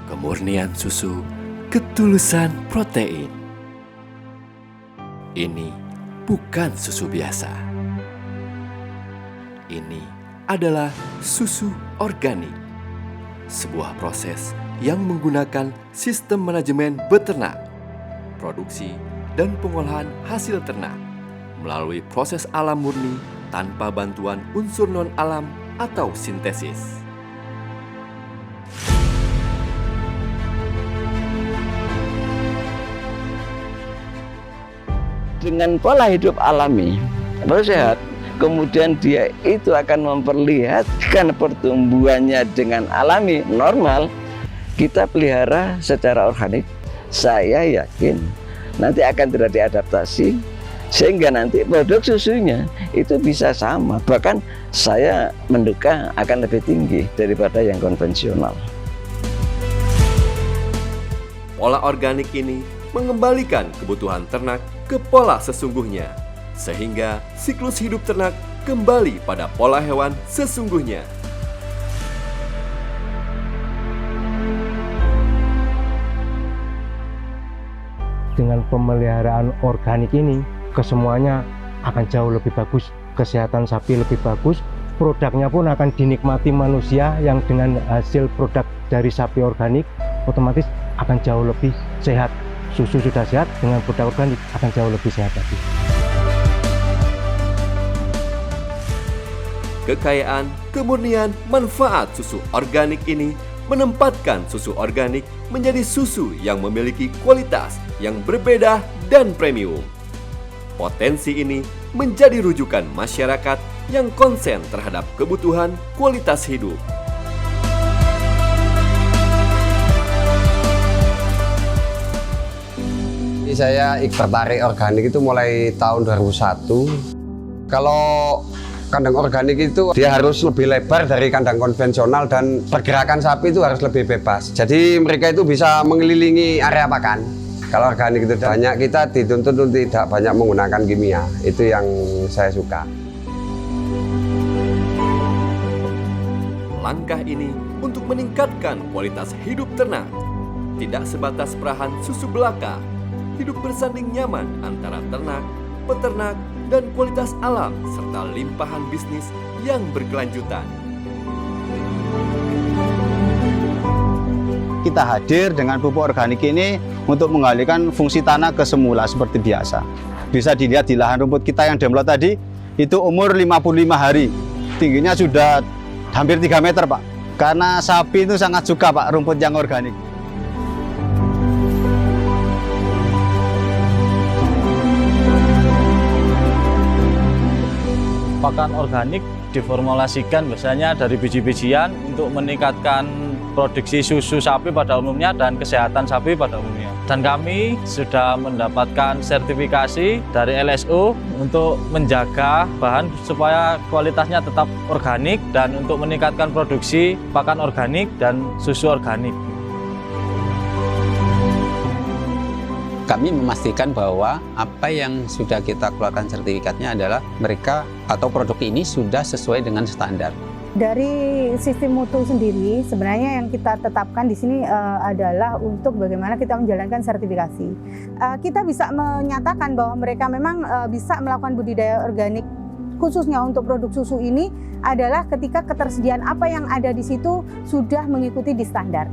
kemurnian susu, ketulusan protein. Ini bukan susu biasa. Ini adalah susu organik. Sebuah proses yang menggunakan sistem manajemen beternak, produksi, dan pengolahan hasil ternak melalui proses alam murni tanpa bantuan unsur non-alam atau sintesis. Dengan pola hidup alami, sehat, kemudian dia itu akan memperlihatkan pertumbuhannya dengan alami, normal, kita pelihara secara organik, saya yakin nanti akan terjadi adaptasi, sehingga nanti produk susunya itu bisa sama, bahkan saya menduga akan lebih tinggi daripada yang konvensional. Pola organik ini mengembalikan kebutuhan ternak ke pola sesungguhnya, sehingga siklus hidup ternak kembali pada pola hewan sesungguhnya. Dengan pemeliharaan organik ini, kesemuanya akan jauh lebih bagus, kesehatan sapi lebih bagus, produknya pun akan dinikmati manusia yang dengan hasil produk dari sapi organik otomatis akan jauh lebih sehat. Susu sudah sehat, dengan produk organik akan jauh lebih sehat lagi. Kekayaan, kemurnian, manfaat susu organik ini menempatkan susu organik menjadi susu yang memiliki kualitas yang berbeda dan premium. Potensi ini menjadi rujukan masyarakat yang konsen terhadap kebutuhan kualitas hidup. Saya tertarik organik itu mulai tahun 2001. Kalau kandang organik itu dia harus lebih lebar dari kandang konvensional dan pergerakan sapi itu harus lebih bebas. Jadi mereka itu bisa mengelilingi area pakan. Kalau organik itu banyak, kita dituntut untuk tidak banyak menggunakan kimia. Itu yang saya suka. Langkah ini untuk meningkatkan kualitas hidup ternak. Tidak sebatas perahan susu belaka, hidup bersanding nyaman antara ternak, peternak, dan kualitas alam serta limpahan bisnis yang berkelanjutan. Kita hadir dengan pupuk organik ini untuk mengalihkan fungsi tanah ke semula seperti biasa. Bisa dilihat di lahan rumput kita yang demlot tadi, itu umur 55 hari. Tingginya sudah hampir 3 meter, Pak. Karena sapi itu sangat suka, Pak, rumput yang organik. Pakan organik diformulasikan biasanya dari biji-bijian untuk meningkatkan produksi susu sapi pada umumnya dan kesehatan sapi pada umumnya. Dan kami sudah mendapatkan sertifikasi dari LSO untuk menjaga bahan supaya kualitasnya tetap organik dan untuk meningkatkan produksi pakan organik dan susu organik. Kami memastikan bahwa apa yang sudah kita keluarkan sertifikatnya adalah mereka atau produk ini sudah sesuai dengan standar. Dari sistem mutu sendiri, sebenarnya yang kita tetapkan di sini adalah untuk bagaimana kita menjalankan sertifikasi. Kita bisa menyatakan bahwa mereka memang bisa melakukan budidaya organik, khususnya untuk produk susu ini adalah ketika ketersediaan apa yang ada di situ sudah mengikuti di standar.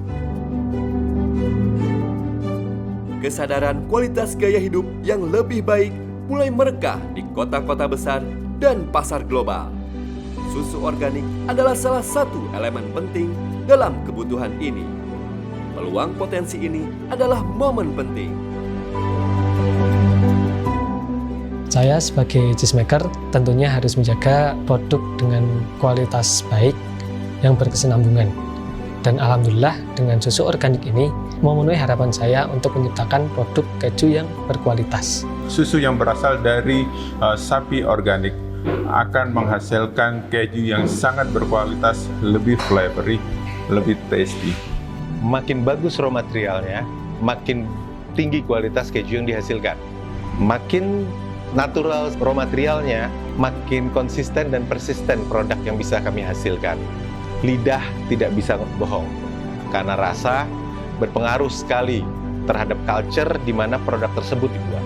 Kesadaran kualitas gaya hidup yang lebih baik mulai merekah di kota-kota besar dan pasar global. Susu organik adalah salah satu elemen penting dalam kebutuhan ini. Peluang potensi ini adalah momen penting. Saya sebagai cheesemaker tentunya harus menjaga produk dengan kualitas baik yang berkesinambungan. Dan alhamdulillah dengan susu organik ini memenuhi harapan saya untuk menciptakan produk keju yang berkualitas. Susu yang berasal dari sapi organik akan menghasilkan keju yang sangat berkualitas, lebih flavory, lebih tasty. Makin bagus raw materialnya, makin tinggi kualitas keju yang dihasilkan. Makin natural raw materialnya, makin konsisten dan persisten produk yang bisa kami hasilkan. Lidah tidak bisa bohong, karena rasa berpengaruh sekali terhadap culture di mana produk tersebut dibuat.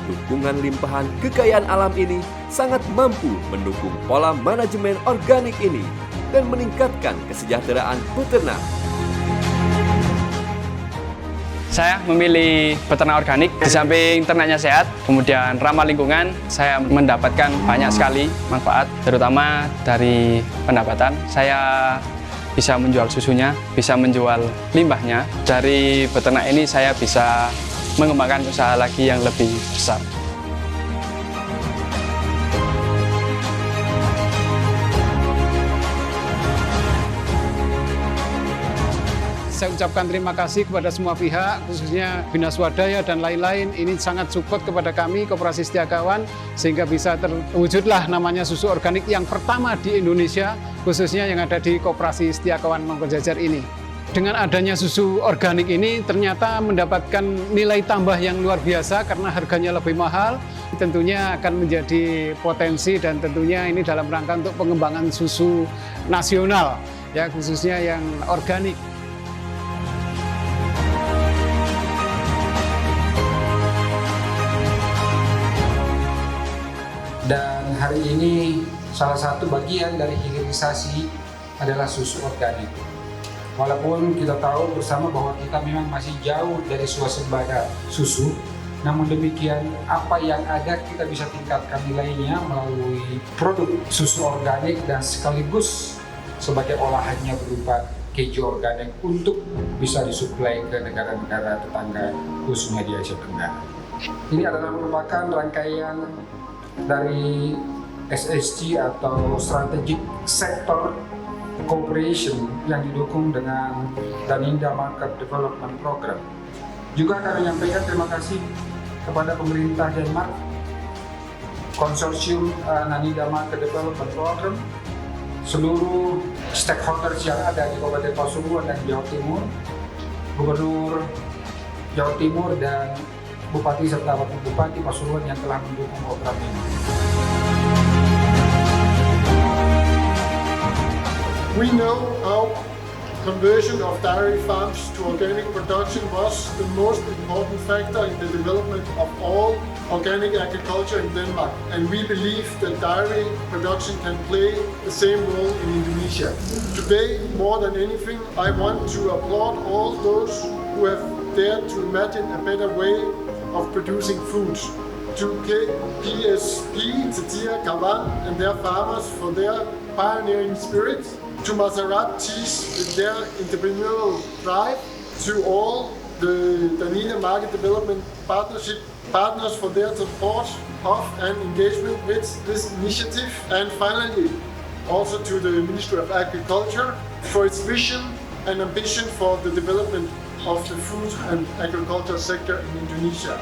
Dukungan limpahan kekayaan alam ini sangat mampu mendukung pola manajemen organik ini dan meningkatkan kesejahteraan peternak. Saya memilih peternak organik, di samping ternaknya sehat, kemudian ramah lingkungan, saya mendapatkan banyak sekali manfaat, terutama dari pendapatan. Saya bisa menjual susunya, bisa menjual limbahnya. Dari peternak ini saya bisa mengembangkan usaha lagi yang lebih besar. Saya ucapkan terima kasih kepada semua pihak, khususnya Bina Swadaya dan lain-lain. Ini sangat support kepada kami, Koperasi Setiakawan, sehingga bisa terwujudlah namanya susu organik yang pertama di Indonesia, khususnya yang ada di Koperasi Setiakawan Mangkojajar ini. Dengan adanya susu organik ini ternyata mendapatkan nilai tambah yang luar biasa karena harganya lebih mahal. Tentunya akan menjadi potensi dan tentunya ini dalam rangka untuk pengembangan susu nasional, ya khususnya yang organik. Dan hari ini salah satu bagian dari hilirisasi adalah susu organik. Walaupun kita tahu bersama bahwa kita memang masih jauh dari swasembada susu, namun demikian apa yang ada kita bisa tingkatkan nilainya melalui produk susu organik dan sekaligus sebagai olahannya berupa keju organik untuk bisa disuplai ke negara-negara tetangga khususnya di Asia Tenggara. Ini adalah merupakan rangkaian dari SSG atau Strategic Sector Cooperation yang didukung dengan Daninda Market Development Program. Juga kami menyampaikan terima kasih kepada pemerintah Denmark, konsorsium Daninda Market Development Program, seluruh stakeholders yang ada di Kabupaten Pasuruan dan Jawa Timur, Gubernur Jawa Timur dan Bupati serta Wakil Bupati Pasuruan yang telah mendukung program ini. We know how conversion of dairy farms to organic production was the most important factor in the development of all organic agriculture in Denmark, and we believe that dairy production can play the same role in Indonesia. Today, more than anything, I want to applaud all those who have dared to imagine a better way of producing food. To PSP, Setia, Kavan and their farmers for their pioneering spirit, to Maserat Cheese with their entrepreneurial drive, to all the Daninda Market Development Partnership partners for their support of and engagement with this initiative, and finally also to the Ministry of Agriculture for its vision and ambition for the development of the food and agriculture sector in Indonesia.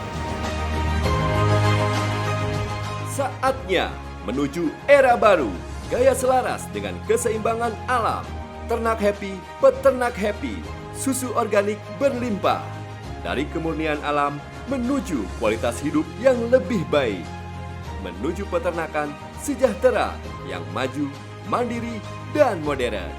Saatnya menuju era baru, gaya selaras dengan keseimbangan alam. Ternak happy, peternak happy, susu organik berlimpah. Dari kemurnian alam menuju kualitas hidup yang lebih baik. Menuju peternakan sejahtera yang maju, mandiri, dan modern.